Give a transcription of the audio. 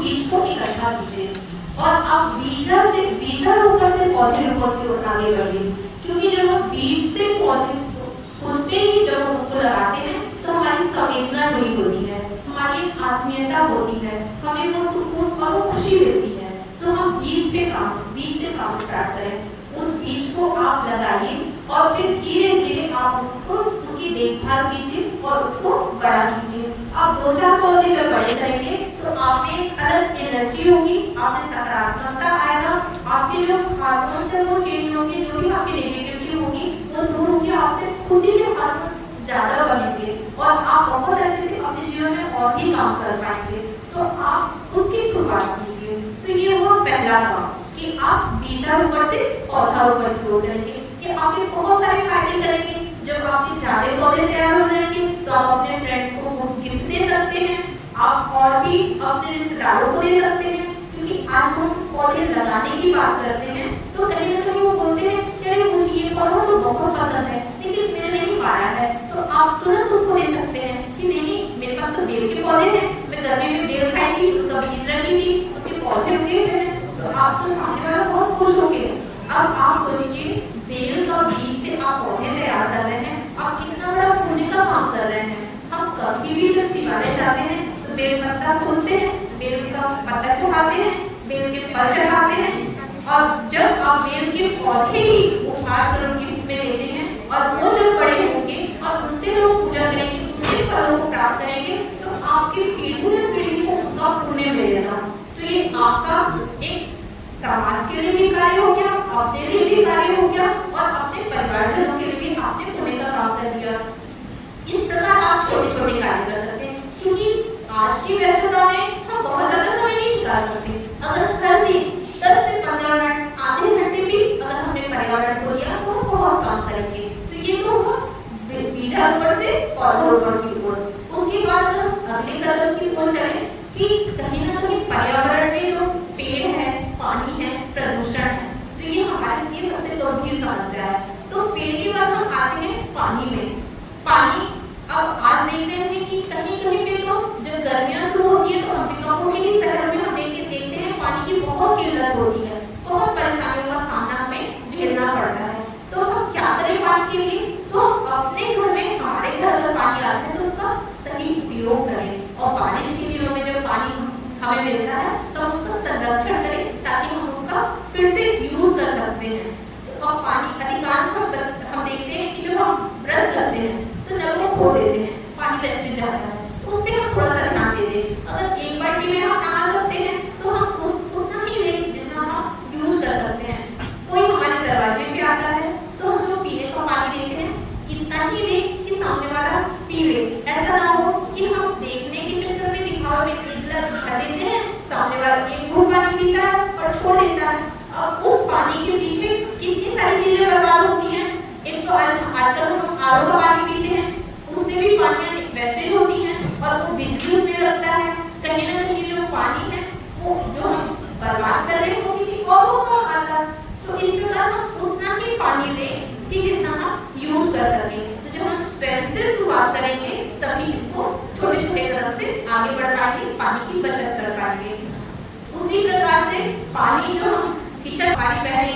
बीज को इकट्ठा कीजिए और आप बीजारोपण से पौधरोपण की ओर आगे बढ़िए, क्योंकि जब हम बीज से पौधे उनपे ही जब हम उसको लगाते हैं तो हमारी संवेदना जुड़ी होती है, हमारी आत्मीयता होती है, हमें वो सुकून और वो खुशी मिलती है। तो हम बीज से काम स्टार्ट करें, उस बीज को आप लगाइए और फिर धीरे धीरे आप उसकी देखभाल कीजिए और उसको बड़ा कीजिए। आप 2-4 पौधे जब बड़े करेंगे तो आप में एक अलग एनर्जी होगी, आप में सकारात्मकता आएगा, आपके जो हार्मोन्स है वो चेंज होंगे, जो भी आपकी नेगेटिविटी होगी वो दूर होगी, आप में खुशी के हार्मोन्स ज्यादा बनेंगे और आप बहुत अच्छे से अपने जीवन में और भी काम कर पाएंगे। तो आप उसकी शुरुआत कीजिए। तो ये हुआ पहला काम कि आप बीजारोपण से पौधारोपण की ओर करेंगे, कि आपके बहुत सारे फायदे करेंगे। जब आपके ज्यादा पौधे तैयार हो जाएंगे तो आप अपने फ्रेंड्स को गिफ्ट दे सकते हैं, आप और भी अपने रिश्तेदारों को दे सकते हैं, क्योंकि आज हम पौधे लगाने की बात करते हैं तो कहीं ना कहीं वो बोलते हैं कि अरे मुझे ये पौधा तो बहुत पसंद है लेकिन मेरे नहीं पाया है, तो आप तुरंत उनको दे सकते हैं कि नहीं मेरे पास तो बेल के पौधे हैं, मैं गर्मी में बेल खाई थी, उसका बीज रखी थी, उसके पौधे उगे हुए हैं, तो आप तो सामने वाला बहुत खुश हो गए। अब आप सोचिए बेल का बीज से आप पौधे तैयार कर रहे हैं, आप कितना बड़ा पुण्य का काम कर रहे हैं। हम कभी भी जब शिवालय जाते हैं तो बेल पत्ता खोजते हैं, बेल का पत्ता चढ़ाते हैं, बेल के फल चढ़ाते हैं, और जब आप बेल के पौधे ही उपहार स्वरूप गिफ्ट में लेते हैं और वो जब बड़े होंगे और उनसे लोग पूजा करेंगे, उसके फलों को प्राप्त करेंगे, तो आपकी पीढ़ी दर पीढ़ी को उसका पुण्य मिलेगा। तो ये आपका एक समाज के लिए भी कार्य हो गया, अपने लिए भी कार्य हो गया और अपने परिवारजनों के लिए भी आपने पुण्य का काम कर दिया। इस प्रकार आप छोटे छोटे कार्य कर सकते हैं, क्योंकि आज की व्यस्तता में हम बहुत ज्यादा समय नहीं निकाल सकते। अगर हर दिन 10 से 15 मिनट, आधे घंटे भी अगर हमने पर्यावरण को दिया तो हम बहुत काम करेंगे। तो ये तो हुआ बीजारोपण से पौधारोपण की ओर। उसके बाद अगर अगले कदम की ओर चले कि कहीं ना कहीं पर्यावरण में जो पेड़ है, पानी है, प्रदूषण है, तो ये हमारे लिए सबसे गंभीर समस्या है। तो पेड़ के बाद हम आते हैं पानी में। पानी अब आज देख रहे हैं कि कहीं कहीं पे तो जब गर्मियां शुरू होती है तो अंबिकापुर के ही शहर में हम देखते हैं पानी की बहुत किल्लत होती है, बहुत परेशानियों का सामना हमें झेलना पड़ता है। तो हम क्या करें पानी के लिए? तो अपने घर में, हमारे घर अगर पानी आता है तो उसका सही उपयोग करें और बारिश के दिनों में जब पानी हमें मिलता है तो उसका संरक्षण करें ताकि हम उसका फिर से यूज कर सकते हैं। तो अब पानी अधिकांश हम देखते हैं कि जब हम ब्रश करते हैं तो नल को खो देते हैं, पानी वेस्टेज जाता है, तो उस पर हम थोड़ा सा ध्यान दे दें। अगर एक बाल्टी में हम नहा सकते हैं तो हम उतना ही लें जितना हम यूज कर सकते हैं। कोई हमारे दरवाजे पे आता है तो हम जो पीने का पानी लेते हैं इतना ही लें कि सामने वाला पी ले। ऐसा ना हो कि हम देखने के चक्कर में, दिखावे में एक गिलास भर देते हैं, सामने वाला एक घूंट पानी पीता है और छोड़ देता है। अब उस पानी के पीछे कितनी सारी चीजें बर्बाद होती हैं। एक तो आजकल हम आरओ का पानी पीते हैं, उससे भी पानी वेस्टेज होती है और वो बिजली उसमें लगता है। कहीं ना कहीं जो पानी है वो जो हम बर्बाद कर रहे हैं वो किसी और को काम आता है। तो इस प्रकार हम उतना ही पानी लें कि जितना हम यूज कर सकें। तो जब हम स्वयं से शुरुआत करेंगे तभी इसको छोटे छोटे कदम से आगे बढ़ पाएंगे, पानी की बचत कर पाएंगे। उसी प्रकार से पानी जो हम किचन पानी पहले